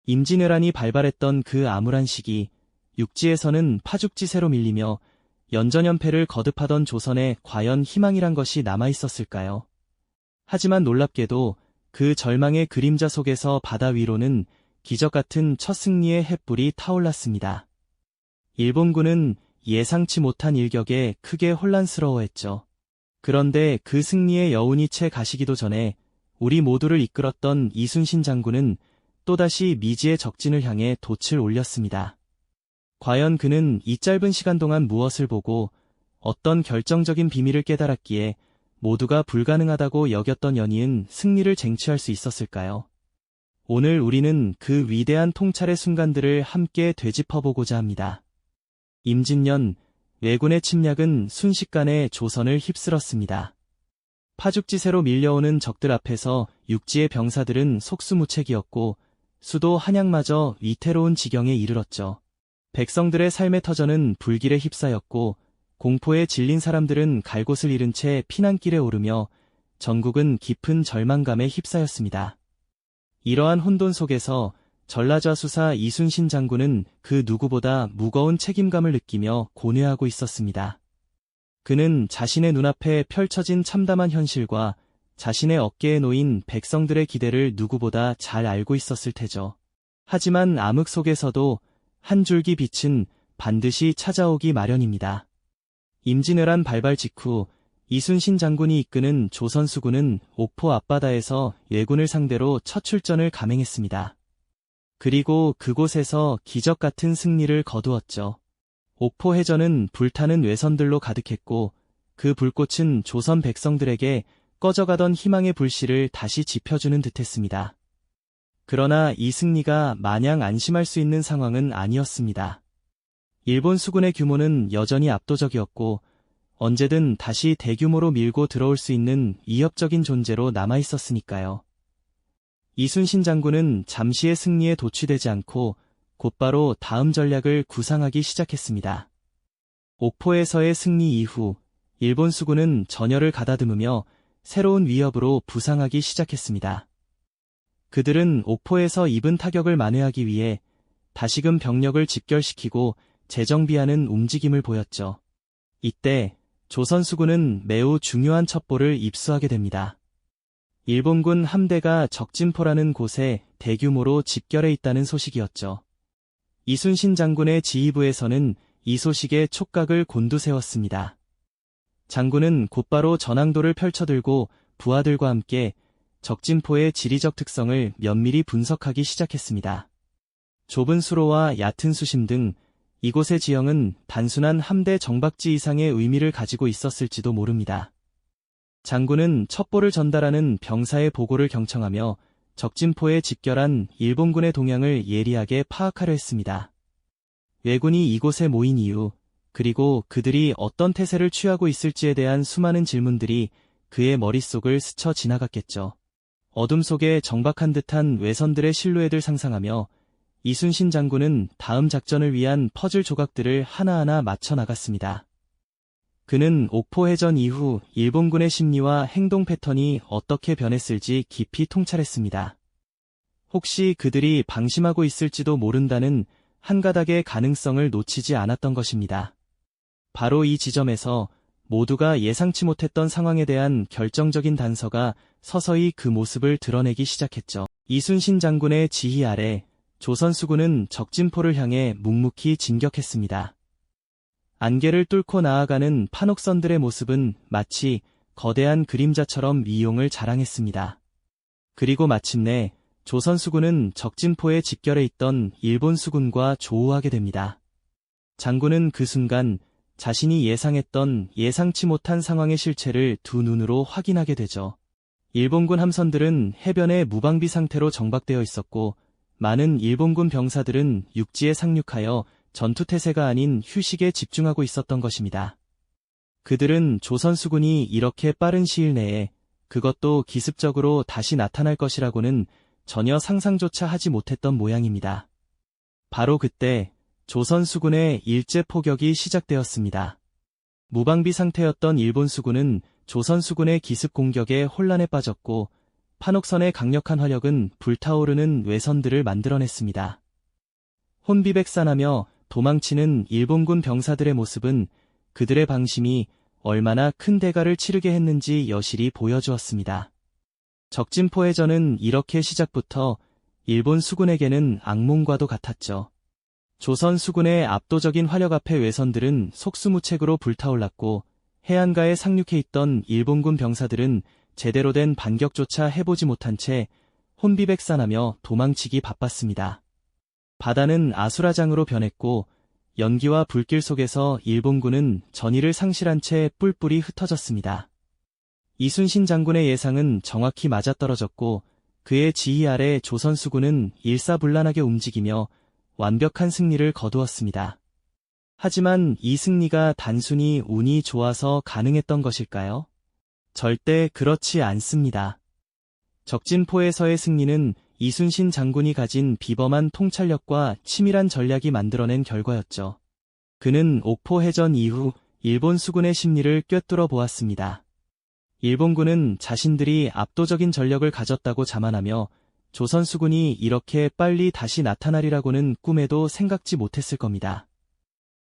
임진왜란이 발발했던 그 암울한 시기, 육지에서는 파죽지세로 밀리며 연전연패를 거듭하던 조선에 과연 희망이란 것이 남아있었을까요? 하지만 놀랍게도 그 절망의 그림자 속에서 바다 위로는 기적같은 첫 승리의 횃불이 타올랐습니다. 일본군은 예상치 못한 일격에 크게 혼란스러워했죠. 그런데 그 승리의 여운이 채 가시기도 전에 우리 모두를 이끌었던 이순신 장군은 또다시 미지의 적진을 향해 돛을 올렸습니다. 과연 그는 이 짧은 시간 동안 무엇을 보고 어떤 결정적인 비밀을 깨달았기에 모두가 불가능하다고 여겼던 연이은 승리를 쟁취할 수 있었을까요? 오늘 우리는 그 위대한 통찰의 순간들을 함께 되짚어보고자 합니다. 임진년, 왜군의 침략은 순식간에 조선을 휩쓸었습니다. 파죽지세로 밀려오는 적들 앞에서 육지의 병사들은 속수무책이었고 수도 한양마저 위태로운 지경에 이르렀죠. 백성들의 삶의 터전은 불길에 휩싸였고 공포에 질린 사람들은 갈 곳을 잃은 채 피난길에 오르며 전국은 깊은 절망감에 휩싸였습니다. 이러한 혼돈 속에서 전라좌수사 이순신 장군은 그 누구보다 무거운 책임감을 느끼며 고뇌하고 있었습니다. 그는 자신의 눈앞에 펼쳐진 참담한 현실과 자신의 어깨에 놓인 백성들의 기대를 누구보다 잘 알고 있었을 테죠. 하지만 암흑 속에서도 한 줄기 빛은 반드시 찾아오기 마련입니다. 임진왜란 발발 직후 이순신 장군이 이끄는 조선수군은 옥포 앞바다에서 왜군을 상대로 첫 출전을 감행했습니다. 그리고 그곳에서 기적같은 승리를 거두었죠. 옥포 해전은 불타는 외선들로 가득했고 그 불꽃은 조선 백성들에게 꺼져가던 희망의 불씨를 다시 지펴주는 듯했습니다. 그러나 이 승리가 마냥 안심할 수 있는 상황은 아니었습니다. 일본 수군의 규모는 여전히 압도적이었고 언제든 다시 대규모로 밀고 들어올 수 있는 위협적인 존재로 남아있었으니까요. 이순신 장군은 잠시의 승리에 도취되지 않고 곧바로 다음 전략을 구상하기 시작했습니다. 옥포에서의 승리 이후 일본 수군은 전열을 가다듬으며 새로운 위협으로 부상하기 시작했습니다. 그들은 옥포에서 입은 타격을 만회하기 위해 다시금 병력을 집결시키고 재정비하는 움직임을 보였죠. 이때 조선 수군은 매우 중요한 첩보를 입수하게 됩니다. 일본군 함대가 적진포라는 곳에 대규모로 집결해 있다는 소식이었죠. 이순신 장군의 지휘부에서는 이 소식에 촉각을 곤두세웠습니다. 장군은 곧바로 전황도를 펼쳐들고 부하들과 함께 적진포의 지리적 특성을 면밀히 분석하기 시작했습니다. 좁은 수로와 얕은 수심 등 이곳의 지형은 단순한 함대 정박지 이상의 의미를 가지고 있었을지도 모릅니다. 장군은 첩보를 전달하는 병사의 보고를 경청하며 적진포에 집결한 일본군의 동향을 예리하게 파악하려 했습니다. 왜군이 이곳에 모인 이유, 그리고 그들이 어떤 태세를 취하고 있을지에 대한 수많은 질문들이 그의 머릿속을 스쳐 지나갔겠죠. 어둠 속에 정박한 듯한 외선들의 실루엣을 상상하며 이순신 장군은 다음 작전을 위한 퍼즐 조각들을 하나하나 맞춰 나갔습니다. 그는 옥포 해전 이후 일본군의 심리와 행동 패턴이 어떻게 변했을지 깊이 통찰했습니다. 혹시 그들이 방심하고 있을지도 모른다는 한 가닥의 가능성을 놓치지 않았던 것입니다. 바로 이 지점에서 모두가 예상치 못했던 상황에 대한 결정적인 단서가 서서히 그 모습을 드러내기 시작했죠. 이순신 장군의 지휘 아래 조선 수군은 적진포를 향해 묵묵히 진격했습니다. 안개를 뚫고 나아가는 판옥선들의 모습은 마치 거대한 그림자처럼 위용을 자랑했습니다. 그리고 마침내 조선 수군은 적진포에 집결해 있던 일본 수군과 조우하게 됩니다. 장군은 그 순간 자신이 예상했던 예상치 못한 상황의 실체를 두 눈으로 확인하게 되죠. 일본군 함선들은 해변에 무방비 상태로 정박되어 있었고 많은 일본군 병사들은 육지에 상륙하여 전투태세가 아닌 휴식에 집중하고 있었던 것입니다. 그들은 조선 수군이 이렇게 빠른 시일 내에 그것도 기습적으로 다시 나타날 것이라고는 전혀 상상조차 하지 못했던 모양입니다. 바로 그때 조선 수군의 일제 포격이 시작되었습니다. 무방비 상태였던 일본 수군은 조선 수군의 기습 공격에 혼란에 빠졌고 판옥선의 강력한 화력은 불타오르는 외선들을 만들어냈습니다. 혼비백산하며 도망치는 일본군 병사들의 모습은 그들의 방심이 얼마나 큰 대가를 치르게 했는지 여실히 보여주었습니다. 적진포해전은 이렇게 시작부터 일본 수군에게는 악몽과도 같았죠. 조선 수군의 압도적인 화력 앞에 외선들은 속수무책으로 불타올랐고 해안가에 상륙해 있던 일본군 병사들은 제대로 된 반격조차 해보지 못한 채 혼비백산하며 도망치기 바빴습니다. 바다는 아수라장으로 변했고 연기와 불길 속에서 일본군은 전의를 상실한 채 뿔뿔이 흩어졌습니다. 이순신 장군의 예상은 정확히 맞아떨어졌고 그의 지휘 아래 조선 수군은 일사불란하게 움직이며 완벽한 승리를 거두었습니다. 하지만 이 승리가 단순히 운이 좋아서 가능했던 것일까요? 절대 그렇지 않습니다. 적진포에서의 승리는 이순신 장군이 가진 비범한 통찰력과 치밀한 전략이 만들어낸 결과였죠. 그는 옥포해전 이후 일본 수군의 심리를 꿰뚫어 보았습니다. 일본군은 자신들이 압도적인 전력을 가졌다고 자만하며 조선 수군이 이렇게 빨리 다시 나타나리라고는 꿈에도 생각지 못했을 겁니다.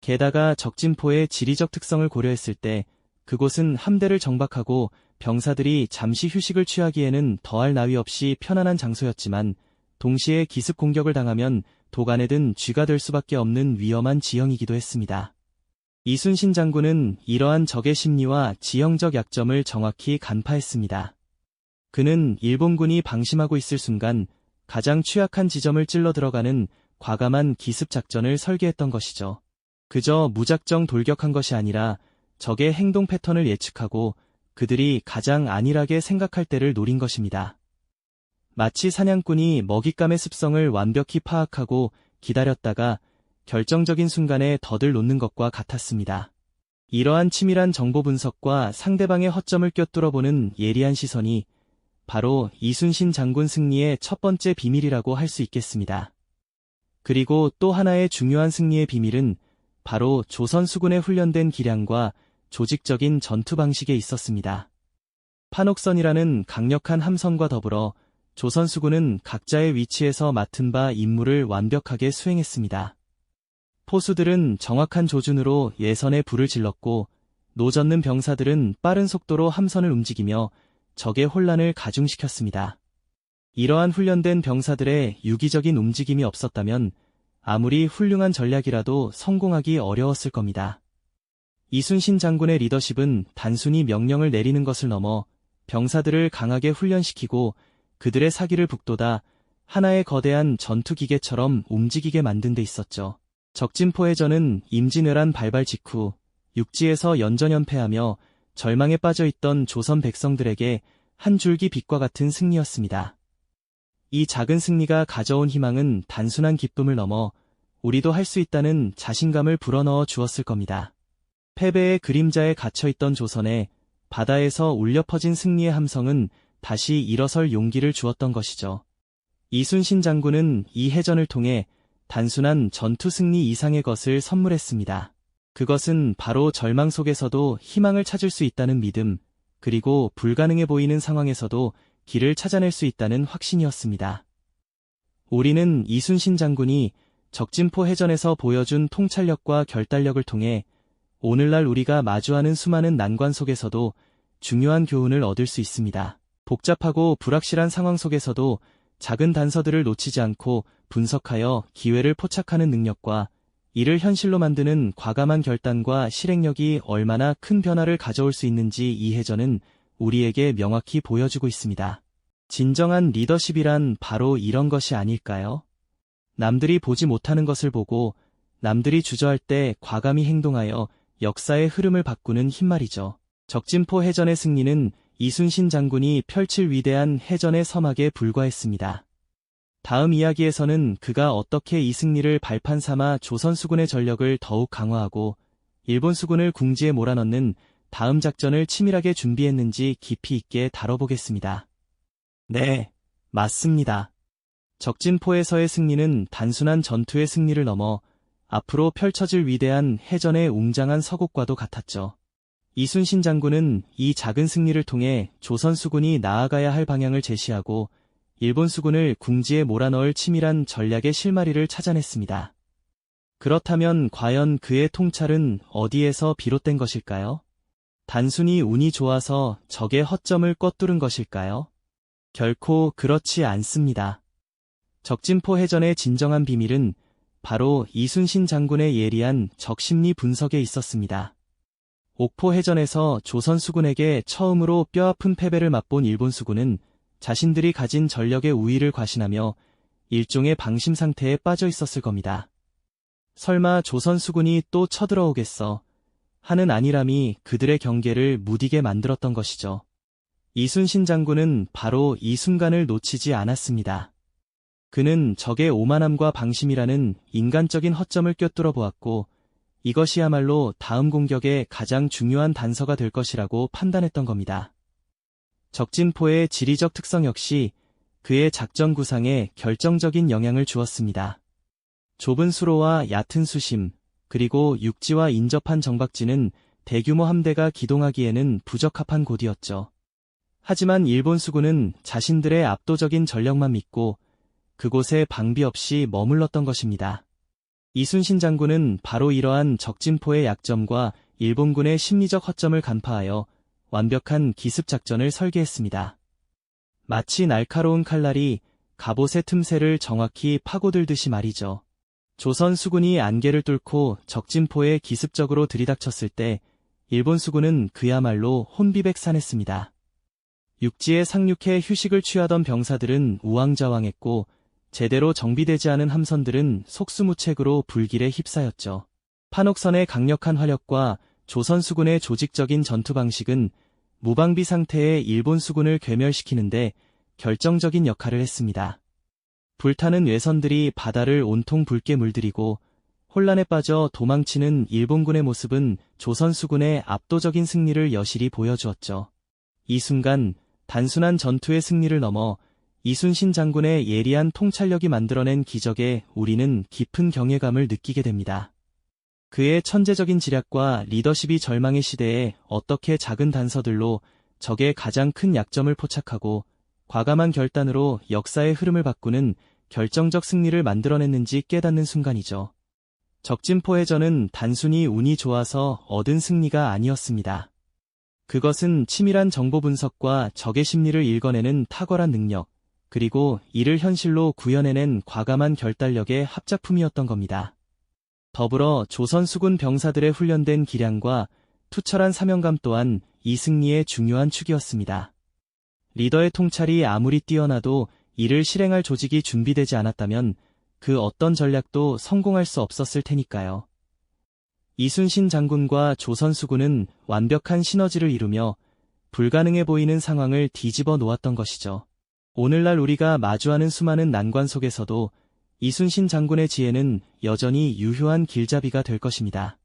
게다가 적진포의 지리적 특성을 고려했을 때 그곳은 함대를 정박하고 병사들이 잠시 휴식을 취하기에는 더할 나위 없이 편안한 장소였지만 동시에 기습 공격을 당하면 도간에 든 쥐가 될 수밖에 없는 위험한 지형이기도 했습니다. 이순신 장군은 이러한 적의 심리와 지형적 약점을 정확히 간파했습니다. 그는 일본군이 방심하고 있을 순간 가장 취약한 지점을 찔러 들어가는 과감한 기습 작전을 설계했던 것이죠. 그저 무작정 돌격한 것이 아니라 적의 행동 패턴을 예측하고 그들이 가장 안일하게 생각할 때를 노린 것입니다. 마치 사냥꾼이 먹잇감의 습성을 완벽히 파악하고 기다렸다가 결정적인 순간에 덫을 놓는 것과 같았습니다. 이러한 치밀한 정보 분석과 상대방의 허점을 꿰뚫어보는 예리한 시선이 바로 이순신 장군 승리의 첫 번째 비밀이라고 할 수 있겠습니다. 그리고 또 하나의 중요한 승리의 비밀은 바로 조선 수군의 훈련된 기량과 조직적인 전투 방식에 있었습니다. 판옥선이라는 강력한 함선과 더불어 조선 수군은 각자의 위치에서 맡은 바 임무를 완벽하게 수행했습니다. 포수들은 정확한 조준으로 예선에 불을 질렀고 노젓는 병사들은 빠른 속도로 함선을 움직이며 적의 혼란을 가중시켰습니다. 이러한 훈련된 병사들의 유기적인 움직임이 없었다면 아무리 훌륭한 전략이라도 성공하기 어려웠을 겁니다. 이순신 장군의 리더십은 단순히 명령을 내리는 것을 넘어 병사들을 강하게 훈련시키고 그들의 사기를 북돋아 하나의 거대한 전투기계처럼 움직이게 만든 데 있었죠. 적진포해전은 임진왜란 발발 직후 육지에서 연전연패하며 절망에 빠져있던 조선 백성들에게 한 줄기 빛과 같은 승리였습니다. 이 작은 승리가 가져온 희망은 단순한 기쁨을 넘어 우리도 할 수 있다는 자신감을 불어넣어 주었을 겁니다. 패배의 그림자에 갇혀있던 조선에 바다에서 울려 퍼진 승리의 함성은 다시 일어설 용기를 주었던 것이죠. 이순신 장군은 이 해전을 통해 단순한 전투 승리 이상의 것을 선물했습니다. 그것은 바로 절망 속에서도 희망을 찾을 수 있다는 믿음, 그리고 불가능해 보이는 상황에서도 길을 찾아낼 수 있다는 확신이었습니다. 우리는 이순신 장군이 적진포 해전에서 보여준 통찰력과 결단력을 통해 오늘날 우리가 마주하는 수많은 난관 속에서도 중요한 교훈을 얻을 수 있습니다. 복잡하고 불확실한 상황 속에서도 작은 단서들을 놓치지 않고 분석하여 기회를 포착하는 능력과 이를 현실로 만드는 과감한 결단과 실행력이 얼마나 큰 변화를 가져올 수 있는지 이 해전은 우리에게 명확히 보여주고 있습니다. 진정한 리더십이란 바로 이런 것이 아닐까요? 남들이 보지 못하는 것을 보고 남들이 주저할 때 과감히 행동하여 역사의 흐름을 바꾸는 힘 말이죠. 적진포 해전의 승리는 이순신 장군이 펼칠 위대한 해전의 서막에 불과했습니다. 다음 이야기에서는 그가 어떻게 이 승리를 발판 삼아 조선 수군의 전력을 더욱 강화하고 일본 수군을 궁지에 몰아넣는 다음 작전을 치밀하게 준비했는지 깊이 있게 다뤄보겠습니다. 네, 맞습니다. 적진포에서의 승리는 단순한 전투의 승리를 넘어 앞으로 펼쳐질 위대한 해전의 웅장한 서곡과도 같았죠. 이순신 장군은 이 작은 승리를 통해 조선 수군이 나아가야 할 방향을 제시하고 일본 수군을 궁지에 몰아넣을 치밀한 전략의 실마리를 찾아냈습니다. 그렇다면 과연 그의 통찰은 어디에서 비롯된 것일까요? 단순히 운이 좋아서 적의 허점을 꿰뚫은 것일까요? 결코 그렇지 않습니다. 적진포 해전의 진정한 비밀은 바로 이순신 장군의 예리한 적심리 분석에 있었습니다. 옥포 해전에서 조선 수군에게 처음으로 뼈아픈 패배를 맛본 일본 수군은 자신들이 가진 전력의 우위를 과신하며 일종의 방심 상태에 빠져 있었을 겁니다. 설마 조선 수군이 또 쳐들어오겠어 하는 안일함이 그들의 경계를 무디게 만들었던 것이죠. 이순신 장군은 바로 이 순간을 놓치지 않았습니다. 그는 적의 오만함과 방심이라는 인간적인 허점을 꿰뚫어 보았고 이것이야말로 다음 공격의 가장 중요한 단서가 될 것이라고 판단했던 겁니다. 적진포의 지리적 특성 역시 그의 작전 구상에 결정적인 영향을 주었습니다. 좁은 수로와 얕은 수심, 그리고 육지와 인접한 정박지는 대규모 함대가 기동하기에는 부적합한 곳이었죠. 하지만 일본 수군은 자신들의 압도적인 전력만 믿고 그곳에 방비 없이 머물렀던 것입니다. 이순신 장군은 바로 이러한 적진포의 약점과 일본군의 심리적 허점을 간파하여 완벽한 기습작전을 설계했습니다. 마치 날카로운 칼날이 갑옷의 틈새를 정확히 파고들듯이 말이죠. 조선 수군이 안개를 뚫고 적진포에 기습적으로 들이닥쳤을 때 일본 수군은 그야말로 혼비백산했습니다. 육지에 상륙해 휴식을 취하던 병사들은 우왕좌왕했고 제대로 정비되지 않은 함선들은 속수무책으로 불길에 휩싸였죠. 판옥선의 강력한 화력과 조선 수군의 조직적인 전투 방식은 무방비 상태의 일본 수군을 괴멸시키는데 결정적인 역할을 했습니다. 불타는 외선들이 바다를 온통 붉게 물들이고 혼란에 빠져 도망치는 일본군의 모습은 조선 수군의 압도적인 승리를 여실히 보여주었죠. 이 순간 단순한 전투의 승리를 넘어 이순신 장군의 예리한 통찰력이 만들어낸 기적에 우리는 깊은 경외감을 느끼게 됩니다. 그의 천재적인 지략과 리더십이 절망의 시대에 어떻게 작은 단서들로 적의 가장 큰 약점을 포착하고 과감한 결단으로 역사의 흐름을 바꾸는 결정적 승리를 만들어냈는지 깨닫는 순간이죠. 적진포 해전은 단순히 운이 좋아서 얻은 승리가 아니었습니다. 그것은 치밀한 정보 분석과 적의 심리를 읽어내는 탁월한 능력, 그리고 이를 현실로 구현해낸 과감한 결단력의 합작품이었던 겁니다. 더불어 조선 수군 병사들의 훈련된 기량과 투철한 사명감 또한 이 승리의 중요한 축이었습니다. 리더의 통찰이 아무리 뛰어나도 이를 실행할 조직이 준비되지 않았다면 그 어떤 전략도 성공할 수 없었을 테니까요. 이순신 장군과 조선 수군은 완벽한 시너지를 이루며 불가능해 보이는 상황을 뒤집어 놓았던 것이죠. 오늘날 우리가 마주하는 수많은 난관 속에서도 이순신 장군의 지혜는 여전히 유효한 길잡이가 될 것입니다.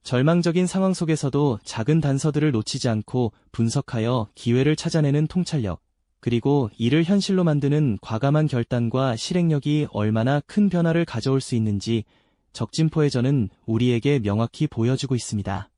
절망적인 상황 속에서도 작은 단서들을 놓치지 않고 분석하여 기회를 찾아내는 통찰력, 그리고 이를 현실로 만드는 과감한 결단과 실행력이 얼마나 큰 변화를 가져올 수 있는지 적진포 해전은 우리에게 명확히 보여주고 있습니다.